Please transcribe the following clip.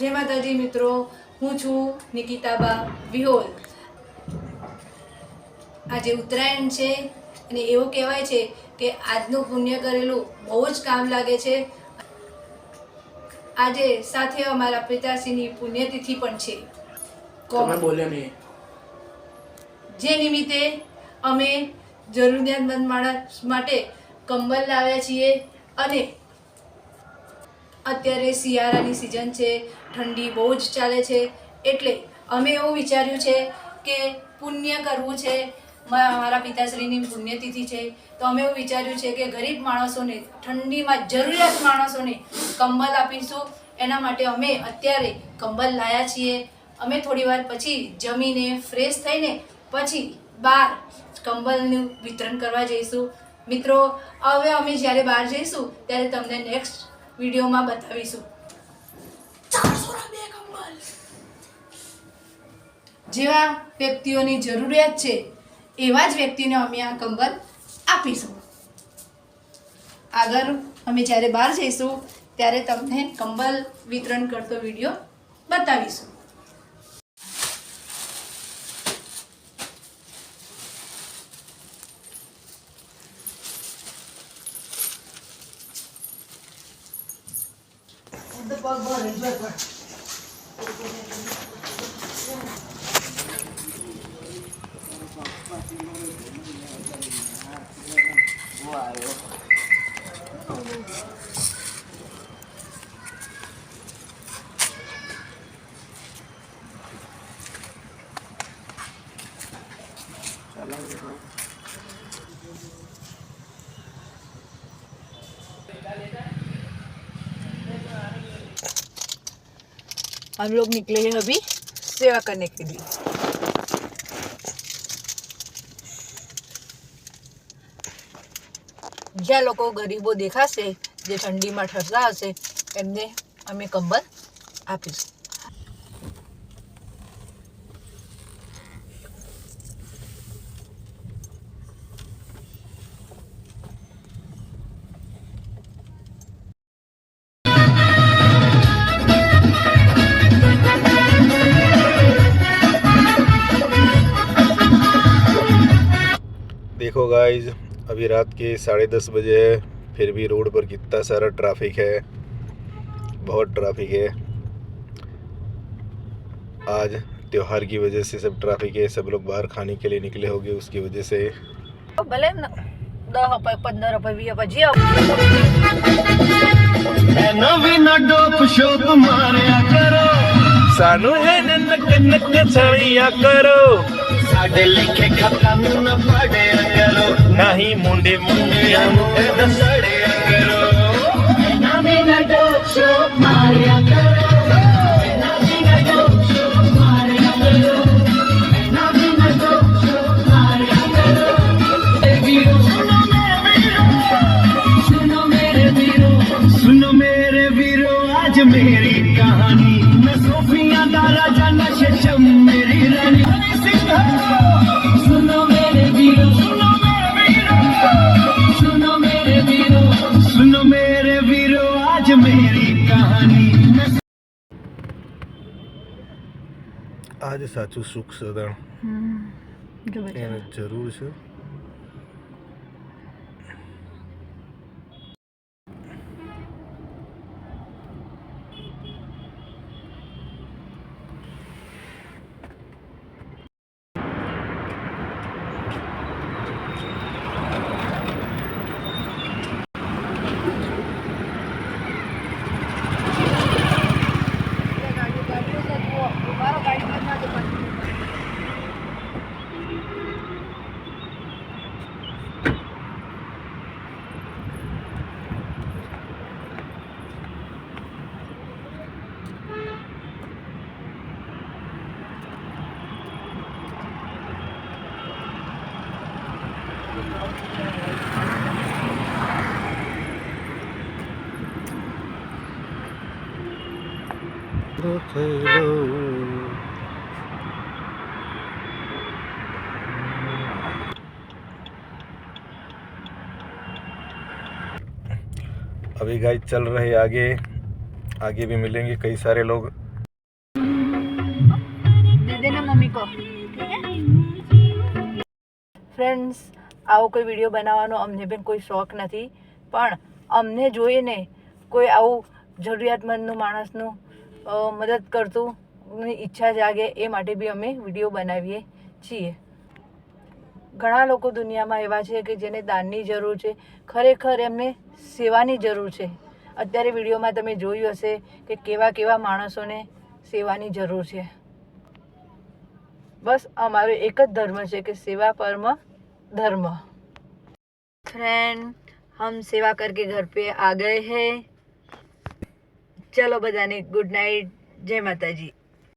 જય માતાજી મિત્રો, હું છું નિકિતાબા વિહોલ। આજે ઉત્તરાયણ છે અને એવું કહેવાય છે કે આજનું પુણ્ય કરેલું બહુ જ કામ લાગે છે। આજે સાથે અમારા પિતાશ્રીની પુણ્યતિથિ પણ છે। તમે બોલ્યા નહીં। જે નિમિત્તે અમે જરૂરિયાતમંદ માણસ માટે કંબલ લાવ્યા છીએ અને અત્યારે શિયાળાની સિઝન છે, ઠંડી બહુ જ ચાલે છે, એટલે અમે એવું વિચાર્યું છે કે પુણ્ય કરવું છે। મારા પિતાશ્રીની પુણ્યતિથિ છે તો અમે એવું વિચાર્યું છે કે ગરીબ માણસોને, ઠંડીમાં જરૂરિયાત માણસોને કંબલ આપીશું। એના માટે અમે અત્યારે કંબલ લાવ્યા છીએ। અમે થોડી વાર પછી જમીને ફ્રેશ થઈને પછી બહાર કંબલનું વિતરણ કરવા જઈશું। મિત્રો, હવે અમે જ્યારે બહાર જઈશું ત્યારે તમને નેક્સ્ટ વિડીયોમાં બતાવીશું। 400 ના 2 કંબલ જેવા વ્યક્તિઓની જરૂરિયાત છે એવા જ વ્યક્તિને અમે આ કંબલ આપીશું। આગળ અમે જ્યારે બહાર જઈશું ત્યારે તમને કંબલ વિતરણ કરતો વિડીયો બતાવીશું। हम लोग निकले हैं अभी सेवा करने के लिए। જ્યાં લોકો ગરીબો દેખાશે, જે ઠંડીમાં ઠરતા હશે, એમને અમે કંબલ આપીશું। देखो गाइज, अभी रात के 10:30 बजे है, फिर भी रोड पर कितना सारा ट्रैफिक है, बहुत ट्रैफिक है। आज त्योहार की वजह से सब ट्रैफिक है, सब लोग बाहर खाने के लिए निकले होंगे, उसकी वजह से भले 10 रुपये 15 रुपये 20 रुपये जी आओ सानू है नक नक छड़िया करो, साडे लिखे खत्म न पढ़िया करो, नहीं मुंडे मुंडिया दसड़िया करो, ना भी न डोशो मारिया करो, ना भी न डोशो मारिया करो, ना भी न डोशो मारिया करो। वीरो सुनो मेरे वीरो, सुनो मेरे वीरो, आज मेरी कहानी न सोफिया का राजा न शेषम मेरी रानी। सुनो मेरे वीरो, सुनो मेरे वीरो, सुनो मेरे वीरो, सुनो मेरे वीरो, आज मेरी कहानी। आज साचू सुख सदन એને જરૂર છે। अभी गाइस चल रहे आगे, आगे भी मिलेंगे कई सारे लोग। देना मम्मी को ફ્રેન્ડ્સ આવો કોઈ વિડીયો બનાવવાનો અમને પણ કોઈ શોખ નથી, પણ અમને જોઈને કોઈ આવું જરૂરિયાતમંદનું માણસનું મદદ કરતું ઈચ્છા જાગે એ માટે બી અમે વિડીયો બનાવીએ છીએ. ઘણા લોકો દુનિયામાં એવા છે કે જેને દાનની જરૂર છે, ખરેખર એમને સેવાની જરૂર છે. અત્યારે વિડીયોમાં તમે જોયું હશે કે કેવા કેવા માણસોને સેવાની જરૂર છે. બસ અમારો એક જ ધર્મ છે કે સેવા પરમ धर्म. फ्रेंड हम सेवा करके घर पे आ गए हैं. चलो बधाने गुड नाइट. जय माता जी.